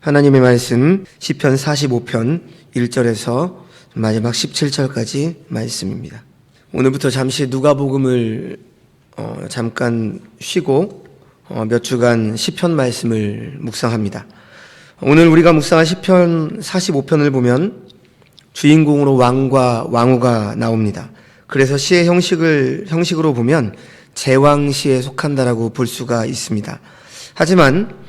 하나님의 말씀 시편 45편 1절에서 마지막 17절까지 말씀입니다. 오늘부터 잠시 누가복음을 잠깐 쉬고 몇 주간 시편 말씀을 묵상합니다. 오늘 우리가 묵상한 시편 45편을 보면 주인공으로 왕과 왕후가 나옵니다. 그래서 시의 형식으로 보면 제왕시에 속한다라고 볼 수가 있습니다. 하지만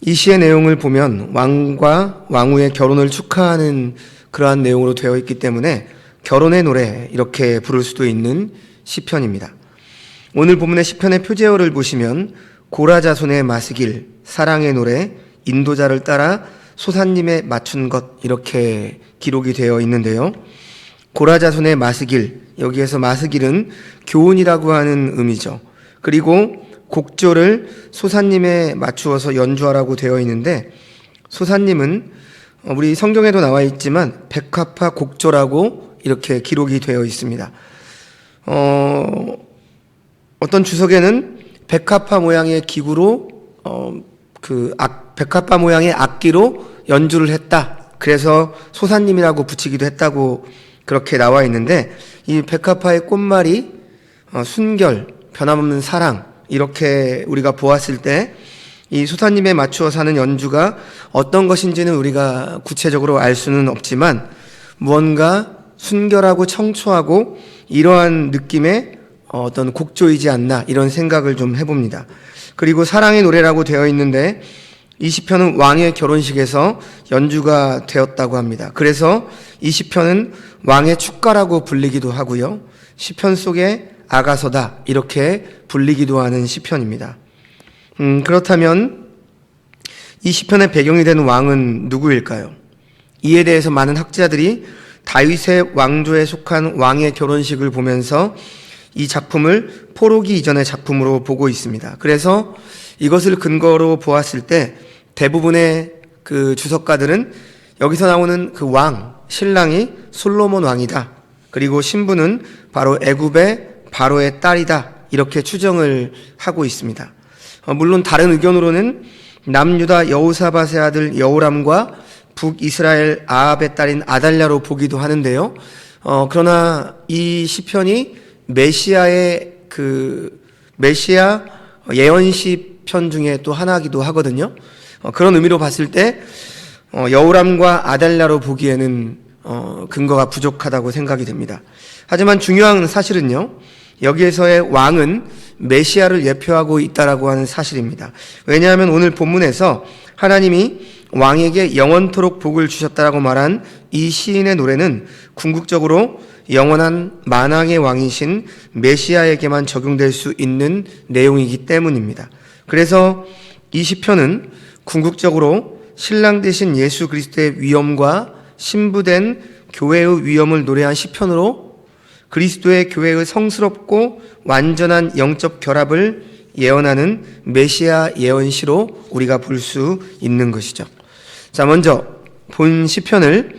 이 시의 내용을 보면 왕과 왕후의 결혼을 축하하는 그러한 내용으로 되어 있기 때문에 결혼의 노래 이렇게 부를 수도 있는 시편입니다. 오늘 본문의 시편의 표제어를 보시면 고라자손의 마스길, 사랑의 노래, 인도자를 따라 소사님에 맞춘 것 이렇게 기록이 되어 있는데요. 고라자손의 마스길, 여기에서 마스길은 교훈이라고 하는 의미죠. 그리고 곡조를 소사님에 맞추어서 연주하라고 되어 있는데, 소사님은 우리 성경에도 나와 있지만 백합화 곡조라고 이렇게 기록이 되어 있습니다. 어떤 주석에는 백합화 모양의 기구로 백합화 모양의 악기로 연주를 했다. 그래서 소사님이라고 붙이기도 했다고 그렇게 나와 있는데, 이 백합화의 꽃말이 순결, 변함없는 사랑 이렇게 우리가 보았을 때 이 소사님에 맞추어서 하는 연주가 어떤 것인지는 우리가 구체적으로 알 수는 없지만 무언가 순결하고 청초하고 이러한 느낌의 어떤 곡조이지 않나 이런 생각을 좀 해봅니다. 그리고 사랑의 노래라고 되어 있는데 이 시편은 왕의 결혼식에서 연주가 되었다고 합니다. 그래서 이 시편은 왕의 축가라고 불리기도 하고요. 시편 속의 아가서다 이렇게 불리기도 하는 시편입니다. 그렇다면 이 시편의 배경이 되는 왕은 누구일까요? 이에 대해서 많은 학자들이 다윗의 왕조에 속한 왕의 결혼식을 보면서 이 작품을 포로기 이전의 작품으로 보고 있습니다. 그래서 이것을 근거로 보았을 때 대부분의 그 주석가들은 여기서 나오는 그 왕, 신랑이 솔로몬 왕이다. 그리고 신부는 바로 애굽의 바로의 딸이다. 이렇게 추정을 하고 있습니다. 물론 다른 의견으로는 남유다 여호사밧의 아들 여호람과 북이스라엘 아합의 딸인 아달랴로 보기도 하는데요. 그러나 이 시편이 메시아 예언시 편 중에 또 하나이기도 하거든요. 그런 의미로 봤을 때 여호람과 아달랴로 보기에는 근거가 부족하다고 생각이 됩니다. 하지만 중요한 사실은요, 여기에서의 왕은 메시아를 예표하고 있다라고 하는 사실입니다. 왜냐하면 오늘 본문에서 하나님이 왕에게 영원토록 복을 주셨다라고 말한 이 시인의 노래는 궁극적으로 영원한 만왕의 왕이신 메시아에게만 적용될 수 있는 내용이기 때문입니다. 그래서 이 시편은 궁극적으로 신랑 되신 예수 그리스도의 위엄과 신부된 교회의 위엄을 노래한 시편으로 그리스도의 교회의 성스럽고 완전한 영적 결합을 예언하는 메시아 예언시로 우리가 볼 수 있는 것이죠. 자, 먼저 본 시편을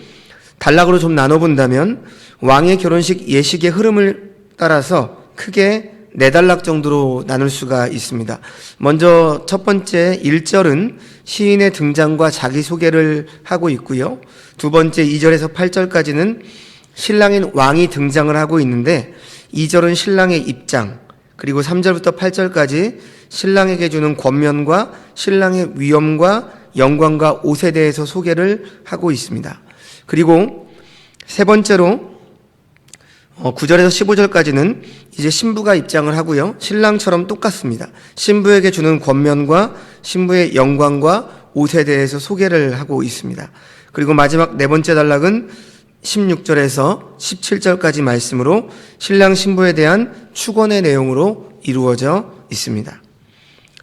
단락으로 좀 나눠본다면 왕의 결혼식 예식의 흐름을 따라서 크게 4단락 정도로 나눌 수가 있습니다. 먼저 첫 번째 1절은 시인의 등장과 자기소개를 하고 있고요. 두 번째 2절에서 8절까지는 신랑인 왕이 등장을 하고 있는데 2절은 신랑의 입장, 그리고 3절부터 8절까지 신랑에게 주는 권면과 신랑의 위엄과 영광과 옷에 대해서 소개를 하고 있습니다. 그리고 세 번째로 9절에서 15절까지는 이제 신부가 입장을 하고요. 신랑처럼 똑같습니다. 신부에게 주는 권면과 신부의 영광과 옷에 대해서 소개를 하고 있습니다. 그리고 마지막 네 번째 단락은 16절에서 17절까지 말씀으로 신랑 신부에 대한 축원의 내용으로 이루어져 있습니다.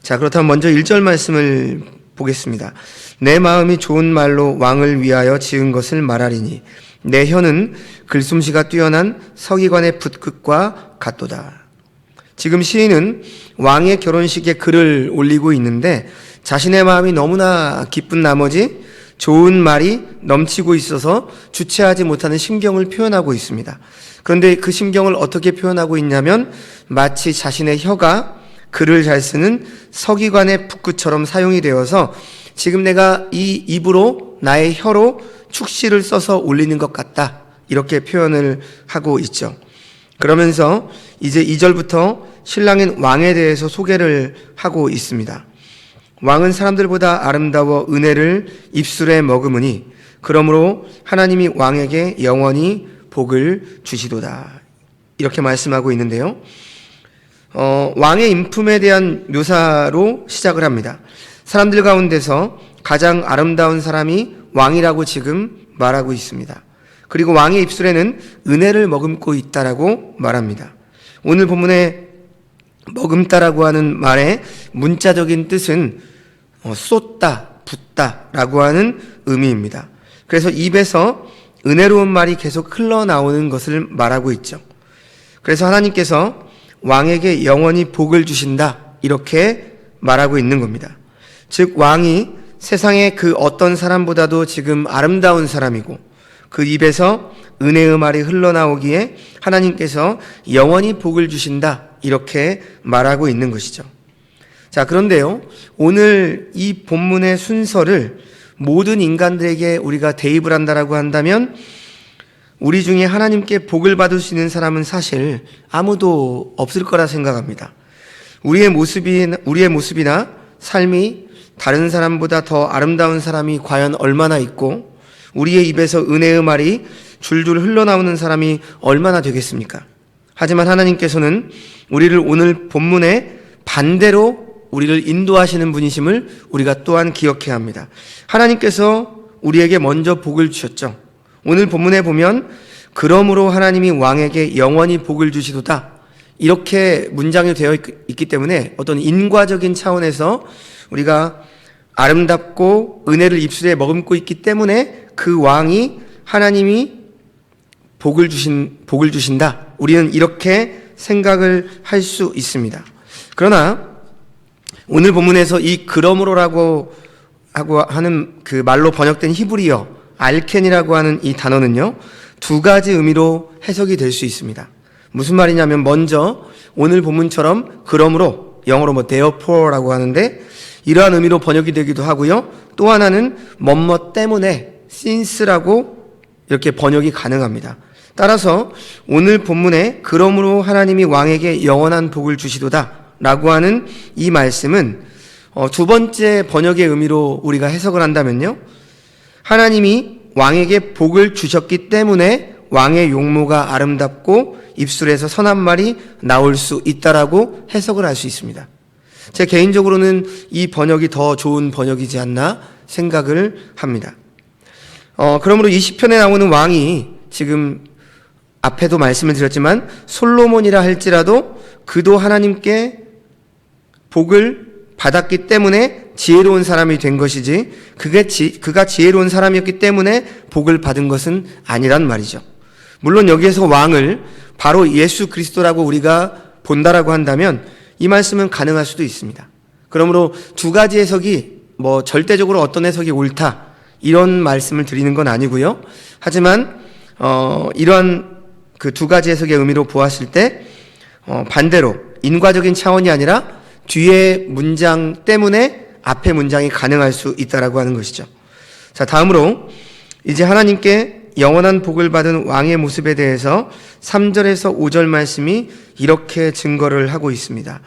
자, 그렇다면 먼저 1절 말씀을 보겠습니다. 내 마음이 좋은 말로 왕을 위하여 지은 것을 말하리니 내 혀는 글솜씨가 뛰어난 서기관의 붓끝과 같도다. 지금 시인은 왕의 결혼식에 글을 올리고 있는데 자신의 마음이 너무나 기쁜 나머지 좋은 말이 넘치고 있어서 주체하지 못하는 심경을 표현하고 있습니다. 그런데 그 심경을 어떻게 표현하고 있냐면 마치 자신의 혀가 글을 잘 쓰는 서기관의 붓끝처럼 사용이 되어서 지금 내가 이 입으로 나의 혀로 축시를 써서 올리는 것 같다. 이렇게 표현을 하고 있죠. 그러면서 이제 2절부터 신랑인 왕에 대해서 소개를 하고 있습니다. 왕은 사람들보다 아름다워 은혜를 입술에 머금으니 그러므로 하나님이 왕에게 영원히 복을 주시도다. 이렇게 말씀하고 있는데요. 왕의 인품에 대한 묘사로 시작을 합니다. 사람들 가운데서 가장 아름다운 사람이 왕이라고 지금 말하고 있습니다. 그리고 왕의 입술에는 은혜를 머금고 있다라고 말합니다. 오늘 본문에 머금다라고 하는 말의 문자적인 뜻은 쏟다, 붓다라고 하는 의미입니다. 그래서 입에서 은혜로운 말이 계속 흘러나오는 것을 말하고 있죠. 그래서 하나님께서 왕에게 영원히 복을 주신다 이렇게 말하고 있는 겁니다. 즉 왕이 세상의 그 어떤 사람보다도 지금 아름다운 사람이고 그 입에서 은혜의 말이 흘러나오기에 하나님께서 영원히 복을 주신다 이렇게 말하고 있는 것이죠. 자, 그런데요, 오늘 이 본문의 순서를 모든 인간들에게 우리가 대입을 한다라고 한다면 우리 중에 하나님께 복을 받을 수 있는 사람은 사실 아무도 없을 거라 생각합니다. 우리의 모습이나 삶이 다른 사람보다 더 아름다운 사람이 과연 얼마나 있고 우리의 입에서 은혜의 말이 줄줄 흘러나오는 사람이 얼마나 되겠습니까? 하지만 하나님께서는 우리를 오늘 본문에 반대로 우리를 인도하시는 분이심을 우리가 또한 기억해야 합니다. 하나님께서 우리에게 먼저 복을 주셨죠. 오늘 본문에 보면 그러므로 하나님이 왕에게 영원히 복을 주시도다 이렇게 문장이 되어 있기 때문에 어떤 인과적인 차원에서 우리가 아름답고 은혜를 입술에 머금고 있기 때문에 그 왕이 하나님이 복을 주신다. 우리는 이렇게 생각을 할 수 있습니다. 그러나 오늘 본문에서 이 그러므로라고 하는 그 말로 번역된 히브리어 알켄이라고 하는 이 단어는요, 두 가지 의미로 해석이 될 수 있습니다. 무슨 말이냐면 먼저 오늘 본문처럼 그러므로 영어로 therefore라고 하는데 이러한 의미로 번역이 되기도 하고요. 또 하나는 뭐뭐 때문에 since라고 이렇게 번역이 가능합니다. 따라서 오늘 본문에 그러므로 하나님이 왕에게 영원한 복을 주시도다 라고 하는 이 말씀은 두 번째 번역의 의미로 우리가 해석을 한다면요, 하나님이 왕에게 복을 주셨기 때문에 왕의 용모가 아름답고 입술에서 선한 말이 나올 수 있다라고 해석을 할 수 있습니다. 제 개인적으로는 이 번역이 더 좋은 번역이지 않나 생각을 합니다. 그러므로 이 시편에 나오는 왕이 지금 앞에도 말씀을 드렸지만 솔로몬이라 할지라도 그도 하나님께 복을 받았기 때문에 지혜로운 사람이 된 것이지 그가 지혜로운 사람이었기 때문에 복을 받은 것은 아니란 말이죠. 물론 여기에서 왕을 바로 예수 그리스도라고 우리가 본다라고 한다면 이 말씀은 가능할 수도 있습니다. 그러므로 두 가지 해석이 절대적으로 어떤 해석이 옳다 이런 말씀을 드리는 건 아니고요. 하지만 이러한 그 두 가지 해석의 의미로 보았을 때 반대로 인과적인 차원이 아니라 뒤에 문장 때문에 앞에 문장이 가능할 수 있다라고 하는 것이죠. 자, 다음으로 이제 하나님께 영원한 복을 받은 왕의 모습에 대해서 3절에서 5절 말씀이 이렇게 증거를 하고 있습니다.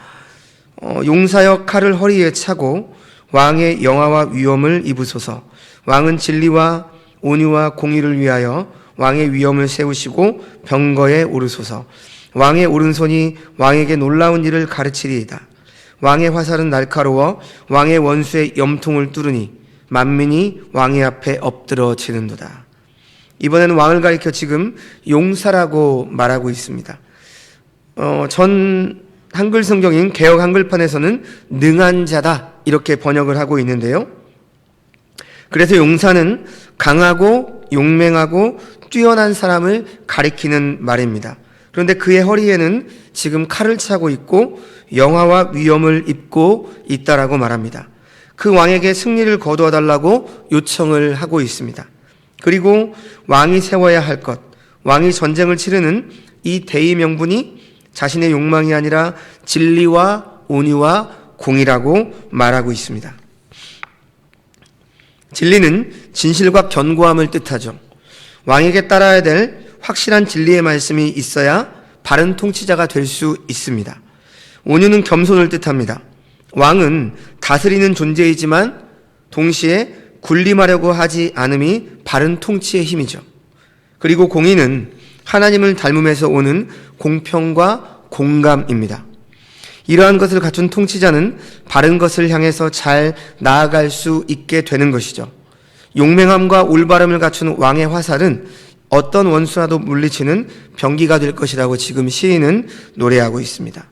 용사여 칼을 허리에 차고 왕의 영화와 위엄을 입으소서. 왕은 진리와 온유와 공의를 위하여 왕의 위엄을 세우시고 병거에 오르소서. 왕의 오른손이 왕에게 놀라운 일을 가르치리이다. 왕의 화살은 날카로워 왕의 원수의 염통을 뚫으니 만민이 왕의 앞에 엎드러지는도다. 이번에는 왕을 가리켜 지금 용사라고 말하고 있습니다. 전 한글 성경인 개역 한글판에서는 능한 자다 이렇게 번역을 하고 있는데요. 그래서 용사는 강하고 용맹하고 뛰어난 사람을 가리키는 말입니다. 그런데 그의 허리에는 지금 칼을 차고 있고 영화와 위엄을 입고 있다라고 말합니다. 그 왕에게 승리를 거두어 달라고 요청을 하고 있습니다. 그리고 왕이 세워야 할 것, 왕이 전쟁을 치르는 이 대의 명분이 자신의 욕망이 아니라 진리와 온유와 공의라고 말하고 있습니다. 진리는 진실과 견고함을 뜻하죠. 왕에게 따라야 될 확실한 진리의 말씀이 있어야 바른 통치자가 될 수 있습니다. 온유는 겸손을 뜻합니다. 왕은 다스리는 존재이지만 동시에 군림하려고 하지 않음이 바른 통치의 힘이죠. 그리고 공의는 하나님을 닮음에서 오는 공평과 공감입니다. 이러한 것을 갖춘 통치자는 바른 것을 향해서 잘 나아갈 수 있게 되는 것이죠. 용맹함과 올바름을 갖춘 왕의 화살은 어떤 원수라도 물리치는 병기가 될 것이라고 지금 시인은 노래하고 있습니다.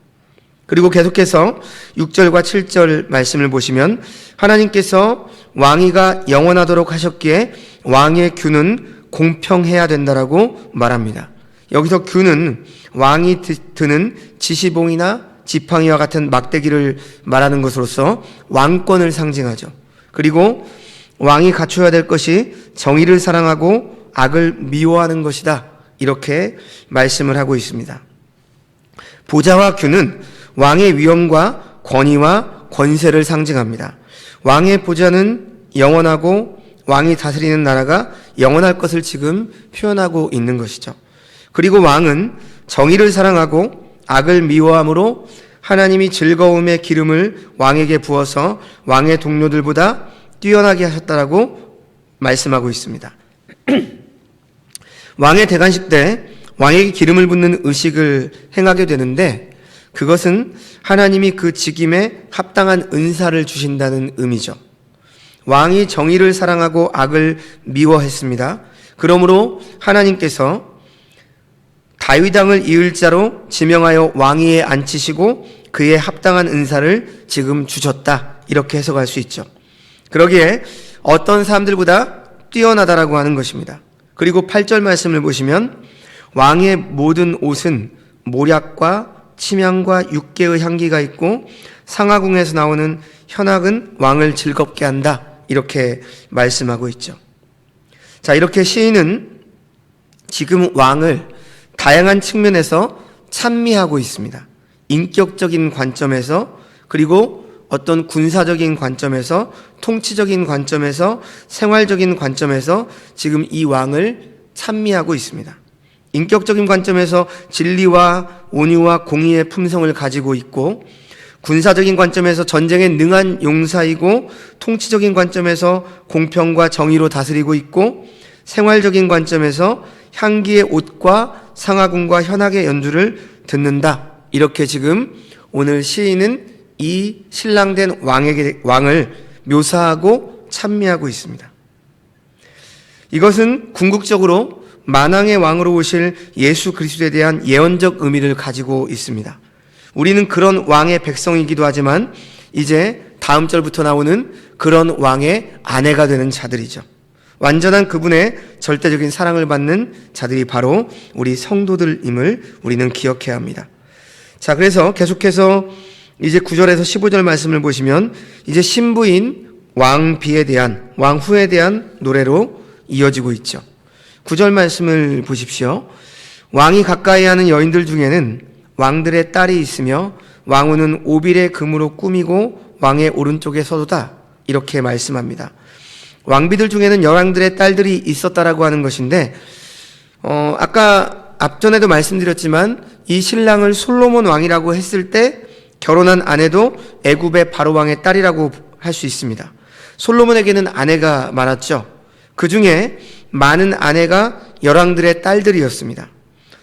그리고 계속해서 6절과 7절 말씀을 보시면 하나님께서 왕위가 영원하도록 하셨기에 왕의 규는 공평해야 된다라고 말합니다. 여기서 규는 왕이 드는 지시봉이나 지팡이와 같은 막대기를 말하는 것으로서 왕권을 상징하죠. 그리고 왕이 갖춰야 될 것이 정의를 사랑하고 악을 미워하는 것이다. 이렇게 말씀을 하고 있습니다. 보좌와 규는 왕의 위엄과 권위와 권세를 상징합니다. 왕의 보좌는 영원하고 왕이 다스리는 나라가 영원할 것을 지금 표현하고 있는 것이죠. 그리고 왕은 정의를 사랑하고 악을 미워함으로 하나님이 즐거움의 기름을 왕에게 부어서 왕의 동료들보다 뛰어나게 하셨다라고 말씀하고 있습니다. 왕의 대관식 때 왕에게 기름을 붓는 의식을 행하게 되는데 그것은 하나님이 그 직임에 합당한 은사를 주신다는 의미죠. 왕이 정의를 사랑하고 악을 미워했습니다. 그러므로 하나님께서 다윗 왕을 이을 자로 지명하여 왕위에 앉히시고 그에 합당한 은사를 지금 주셨다. 이렇게 해석할 수 있죠. 그러기에 어떤 사람들보다 뛰어나다라고 하는 것입니다. 그리고 8절 말씀을 보시면 왕의 모든 옷은 모략과 침향과 육개의 향기가 있고 상하궁에서 나오는 현악은 왕을 즐겁게 한다. 이렇게 말씀하고 있죠. 자, 이렇게 시인은 지금 왕을 다양한 측면에서 찬미하고 있습니다. 인격적인 관점에서 그리고 어떤 군사적인 관점에서 통치적인 관점에서 생활적인 관점에서 지금 이 왕을 찬미하고 있습니다. 인격적인 관점에서 진리와 온유와 공의의 품성을 가지고 있고 군사적인 관점에서 전쟁에 능한 용사이고 통치적인 관점에서 공평과 정의로 다스리고 있고 생활적인 관점에서 향기의 옷과 상하궁과 현악의 연주를 듣는다. 이렇게 지금 오늘 시인은 이 신랑된 왕을 묘사하고 찬미하고 있습니다. 이것은 궁극적으로 만왕의 왕으로 오실 예수 그리스도에 대한 예언적 의미를 가지고 있습니다. 우리는 그런 왕의 백성이기도 하지만 이제 다음 절부터 나오는 그런 왕의 아내가 되는 자들이죠. 완전한 그분의 절대적인 사랑을 받는 자들이 바로 우리 성도들임을 우리는 기억해야 합니다. 자, 그래서 계속해서 이제 9절에서 15절 말씀을 보시면 이제 신부인 왕비에 대한, 왕후에 대한 노래로 이어지고 있죠. 9절 말씀을 보십시오. 왕이 가까이 하는 여인들 중에는 왕들의 딸이 있으며 왕후는 오빌의 금으로 꾸미고 왕의 오른쪽에 서도다. 이렇게 말씀합니다. 왕비들 중에는 여왕들의 딸들이 있었다라고 하는 것인데 아까 앞전에도 말씀드렸지만 이 신랑을 솔로몬 왕이라고 했을 때 결혼한 아내도 애굽의 바로 왕의 딸이라고 할 수 있습니다. 솔로몬에게는 아내가 많았죠. 그 중에 많은 아내가 여왕들의 딸들이었습니다.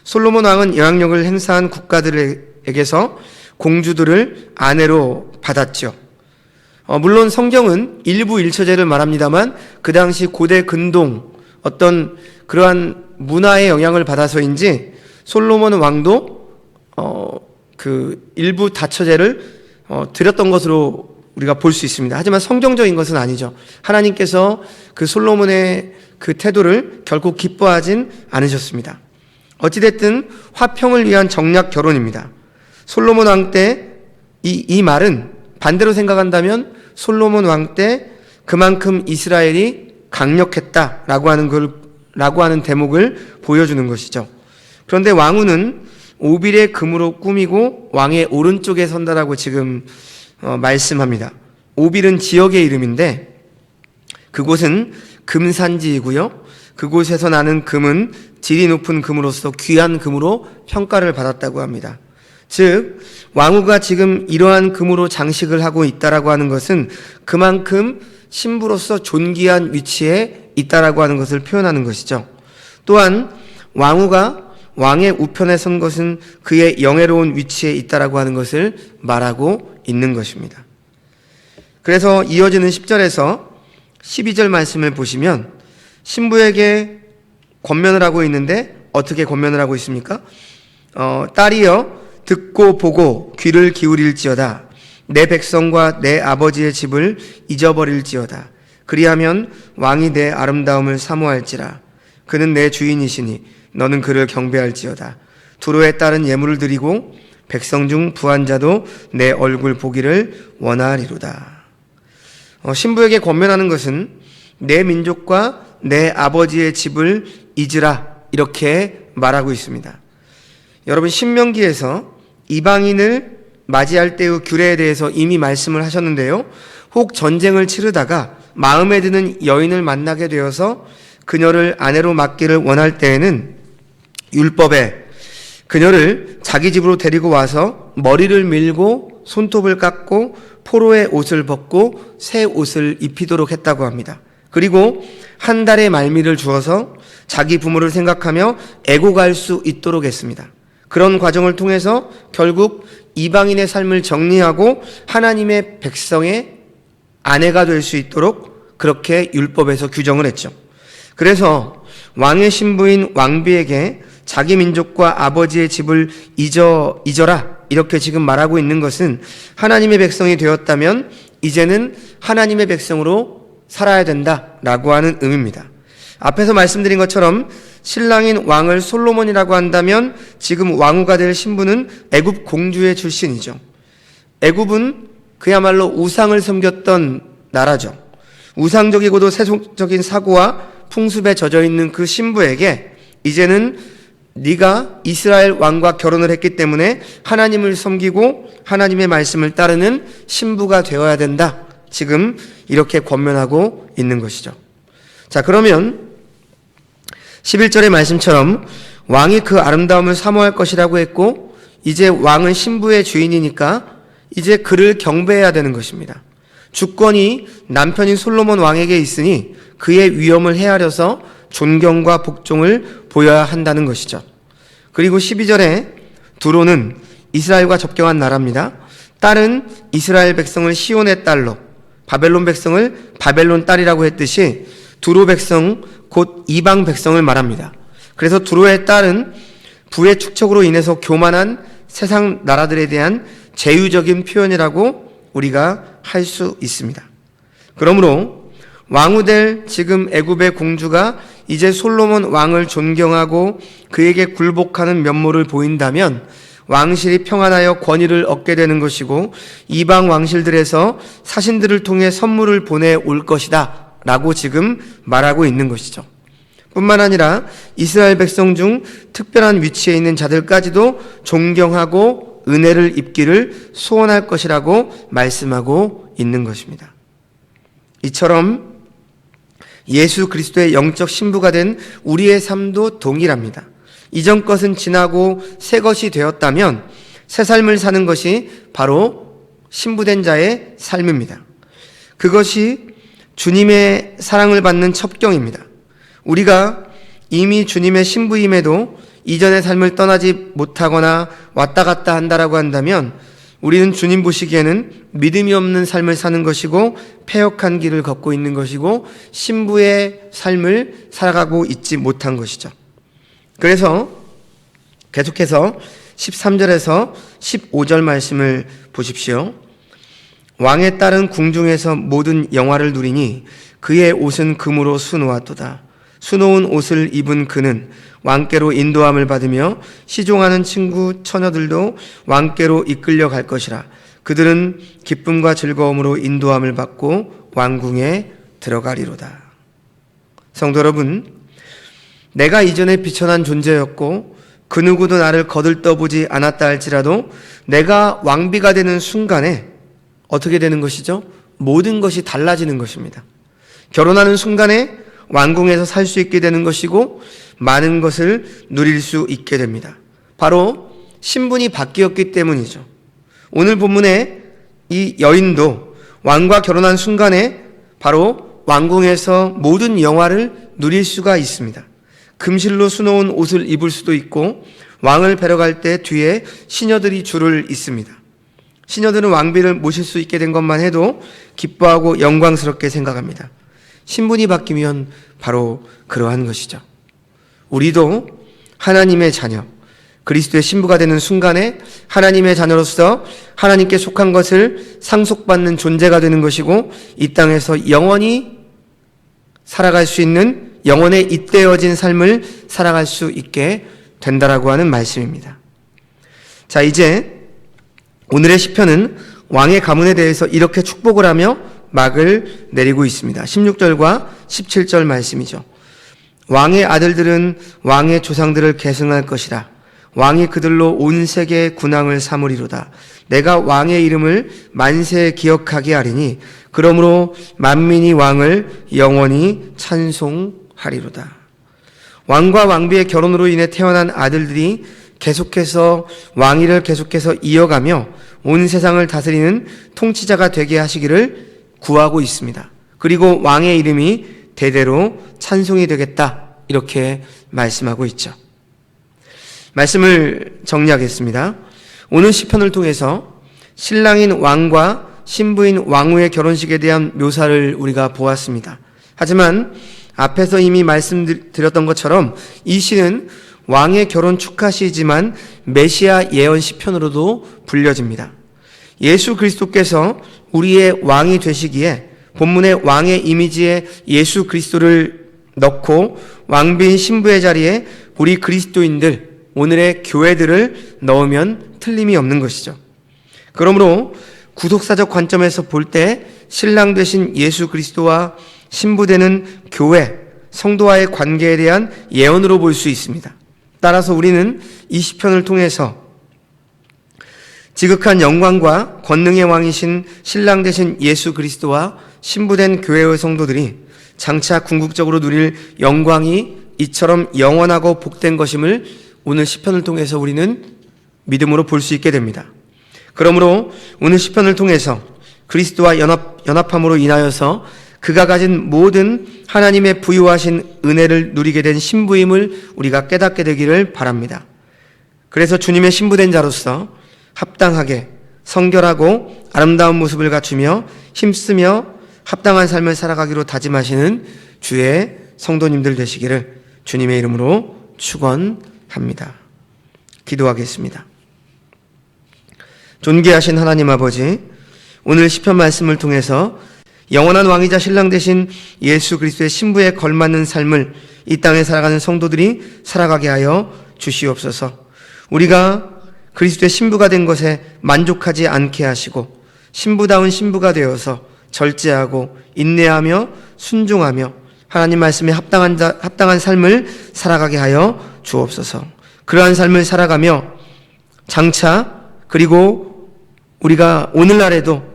솔로몬 왕은 영향력을 행사한 국가들에게서 공주들을 아내로 받았죠. 물론 성경은 일부 일처제를 말합니다만 그 당시 고대 근동 어떤 그러한 문화의 영향을 받아서인지 솔로몬 왕도 그 일부 다처제를 드렸던 것으로 우리가 볼 수 있습니다. 하지만 성경적인 것은 아니죠. 하나님께서 그 솔로몬의 그 태도를 결코 기뻐하진 않으셨습니다. 어찌됐든 화평을 위한 정략 결혼입니다. 솔로몬 왕 때 이 말은 반대로 생각한다면 솔로몬 왕 때 그만큼 이스라엘이 강력했다라고 하는 대목을 보여주는 것이죠. 그런데 왕후는 오빌의 금으로 꾸미고 왕의 오른쪽에 선다라고 지금 말씀합니다. 오빌은 지역의 이름인데 그곳은 금산지이고요. 그곳에서 나는 금은 질이 높은 금으로서 귀한 금으로 평가를 받았다고 합니다. 즉 왕후가 지금 이러한 금으로 장식을 하고 있다라고 하는 것은 그만큼 신부로서 존귀한 위치에 있다라고 하는 것을 표현하는 것이죠. 또한 왕후가 왕의 우편에 선 것은 그의 영예로운 위치에 있다라고 하는 것을 말하고 있는 것입니다. 그래서 이어지는 10절에서 12절 말씀을 보시면 신부에게 권면을 하고 있는데 어떻게 권면을 하고 있습니까? 딸이여 듣고 보고 귀를 기울일지어다. 내 백성과 내 아버지의 집을 잊어버릴지어다. 그리하면 왕이 내 아름다움을 사모할지라. 그는 내 주인이시니 너는 그를 경배할지어다. 두로에 따른 예물을 드리고 백성 중 부한 자도 내 얼굴 보기를 원하리로다. 신부에게 권면하는 것은 내 민족과 내 아버지의 집을 잊으라 이렇게 말하고 있습니다. 여러분 신명기에서 이방인을 맞이할 때의 규례에 대해서 이미 말씀을 하셨는데요. 혹 전쟁을 치르다가 마음에 드는 여인을 만나게 되어서 그녀를 아내로 맡기를 원할 때에는 율법에 그녀를 자기 집으로 데리고 와서 머리를 밀고 손톱을 깎고 포로의 옷을 벗고 새 옷을 입히도록 했다고 합니다. 그리고 한 달의 말미를 주어서 자기 부모를 생각하며 애고갈 수 있도록 했습니다. 그런 과정을 통해서 결국 이방인의 삶을 정리하고 하나님의 백성의 아내가 될 수 있도록 그렇게 율법에서 규정을 했죠. 그래서 왕의 신부인 왕비에게 자기 민족과 아버지의 집을 잊어라 이렇게 지금 말하고 있는 것은 하나님의 백성이 되었다면 이제는 하나님의 백성으로 살아야 된다라고 하는 의미입니다. 앞에서 말씀드린 것처럼 신랑인 왕을 솔로몬이라고 한다면 지금 왕후가 될 신부는 애굽 공주의 출신이죠. 애굽은 그야말로 우상을 섬겼던 나라죠. 우상적이고도 세속적인 사고와 풍습에 젖어 있는 그 신부에게 이제는 네가 이스라엘 왕과 결혼을 했기 때문에 하나님을 섬기고 하나님의 말씀을 따르는 신부가 되어야 된다. 지금 이렇게 권면하고 있는 것이죠. 자, 그러면 11절의 말씀처럼 왕이 그 아름다움을 사모할 것이라고 했고 이제 왕은 신부의 주인이니까 이제 그를 경배해야 되는 것입니다. 주권이 남편인 솔로몬 왕에게 있으니 그의 위엄을 헤아려서 존경과 복종을 보여야 한다는 것이죠. 그리고 12절에 두로는 이스라엘과 접경한 나라입니다. 딸은 이스라엘 백성을 시온의 딸로 바벨론 백성을 바벨론 딸이라고 했듯이 두로 백성 곧 이방 백성을 말합니다. 그래서 두로의 딸은 부의 축척으로 인해서 교만한 세상 나라들에 대한 제휴적인 표현이라고 우리가 할 수 있습니다. 그러므로 왕후될 지금 애굽의 공주가 이제 솔로몬 왕을 존경하고 그에게 굴복하는 면모를 보인다면 왕실이 평안하여 권위를 얻게 되는 것이고 이방 왕실들에서 사신들을 통해 선물을 보내올 것이다 라고 지금 말하고 있는 것이죠. 뿐만 아니라 이스라엘 백성 중 특별한 위치에 있는 자들까지도 존경하고 은혜를 입기를 소원할 것이라고 말씀하고 있는 것입니다. 이처럼 예수 그리스도의 영적 신부가 된 우리의 삶도 동일합니다. 이전 것은 지나고 새 것이 되었다면 새 삶을 사는 것이 바로 신부된 자의 삶입니다. 그것이 주님의 사랑을 받는 첩경입니다. 우리가 이미 주님의 신부임에도 이전의 삶을 떠나지 못하거나 왔다 갔다 한다라고 한다면 우리는 주님 보시기에는 믿음이 없는 삶을 사는 것이고 패역한 길을 걷고 있는 것이고 신부의 삶을 살아가고 있지 못한 것이죠. 그래서 계속해서 13절에서 15절 말씀을 보십시오. 왕의 딸은 궁중에서 모든 영화를 누리니 그의 옷은 금으로 수놓았도다. 수놓은 옷을 입은 그는 왕께로 인도함을 받으며 시종하는 친구 처녀들도 왕께로 이끌려 갈 것이라. 그들은 기쁨과 즐거움으로 인도함을 받고 왕궁에 들어가리로다. 성도 여러분, 내가 이전에 비천한 존재였고 그 누구도 나를 거들떠보지 않았다 할지라도 내가 왕비가 되는 순간에 어떻게 되는 것이죠? 모든 것이 달라지는 것입니다. 결혼하는 순간에 왕궁에서 살 수 있게 되는 것이고 많은 것을 누릴 수 있게 됩니다. 바로 신분이 바뀌었기 때문이죠. 오늘 본문에 이 여인도 왕과 결혼한 순간에 바로 왕궁에서 모든 영화를 누릴 수가 있습니다. 금실로 수놓은 옷을 입을 수도 있고 왕을 뵈러 갈 때 뒤에 시녀들이 줄을 잇습니다. 시녀들은 왕비를 모실 수 있게 된 것만 해도 기뻐하고 영광스럽게 생각합니다. 신분이 바뀌면 바로 그러한 것이죠. 우리도 하나님의 자녀, 그리스도의 신부가 되는 순간에 하나님의 자녀로서 하나님께 속한 것을 상속받는 존재가 되는 것이고 이 땅에서 영원히 살아갈 수 있는 영원에 잇대어진 삶을 살아갈 수 있게 된다라고 하는 말씀입니다. 자, 이제 오늘의 시편은 왕의 가문에 대해서 이렇게 축복을 하며 막을 내리고 있습니다. 16절과 17절 말씀이죠. 왕의 아들들은 왕의 조상들을 계승할 것이라. 왕이 그들로 온 세계의 군왕을 삼으리로다. 내가 왕의 이름을 만세에 기억하게 하리니 그러므로 만민이 왕을 영원히 찬송하리로다. 왕과 왕비의 결혼으로 인해 태어난 아들들이 계속해서 왕위를 계속해서 이어가며 온 세상을 다스리는 통치자가 되게 하시기를 구하고 있습니다. 그리고 왕의 이름이 대대로 찬송이 되겠다, 이렇게 말씀하고 있죠. 말씀을 정리하겠습니다. 오늘 시편을 통해서 신랑인 왕과 신부인 왕후의 결혼식에 대한 묘사를 우리가 보았습니다. 하지만 앞에서 이미 말씀드렸던 것처럼 이 시는 왕의 결혼 축하 시이지만 메시아 예언 시편으로도 불려집니다. 예수 그리스도께서 우리의 왕이 되시기에 본문의 왕의 이미지에 예수 그리스도를 넣고 왕비인 신부의 자리에 우리 그리스도인들, 오늘의 교회들을 넣으면 틀림이 없는 것이죠. 그러므로 구속사적 관점에서 볼 때 신랑 되신 예수 그리스도와 신부되는 교회, 성도와의 관계에 대한 예언으로 볼 수 있습니다. 따라서 우리는 이 시편을 통해서 지극한 영광과 권능의 왕이신 신랑 되신 예수 그리스도와 신부된 교회의 성도들이 장차 궁극적으로 누릴 영광이 이처럼 영원하고 복된 것임을 오늘 시편을 통해서 우리는 믿음으로 볼 수 있게 됩니다. 그러므로 오늘 시편을 통해서 그리스도와 연합함으로 인하여서 그가 가진 모든 하나님의 부유하신 은혜를 누리게 된 신부임을 우리가 깨닫게 되기를 바랍니다. 그래서 주님의 신부된 자로서 합당하게 성결하고 아름다운 모습을 갖추며 힘쓰며 합당한 삶을 살아가기로 다짐하시는 주의 성도님들 되시기를 주님의 이름으로 축원합니다. 기도하겠습니다. 존귀하신 하나님 아버지, 오늘 시편 말씀을 통해서 영원한 왕이자 신랑 되신 예수 그리스도의 신부에 걸맞는 삶을 이 땅에 살아가는 성도들이 살아가게 하여 주시옵소서. 우리가 그리스도의 신부가 된 것에 만족하지 않게 하시고 신부다운 신부가 되어서 절제하고 인내하며 순종하며 하나님 말씀에 합당한 삶을 살아가게 하여 주옵소서. 그러한 삶을 살아가며 장차 그리고 우리가 오늘날에도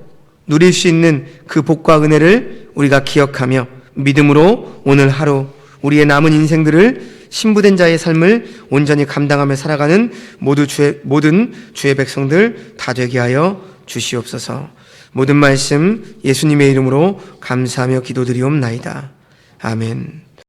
누릴 수 있는 그 복과 은혜를 우리가 기억하며 믿음으로 오늘 하루 우리의 남은 인생들을 신부된 자의 삶을 온전히 감당하며 살아가는 모든 주의 백성들 다 되게 하여 주시옵소서. 모든 말씀 예수님의 이름으로 감사하며 기도드리옵나이다. 아멘.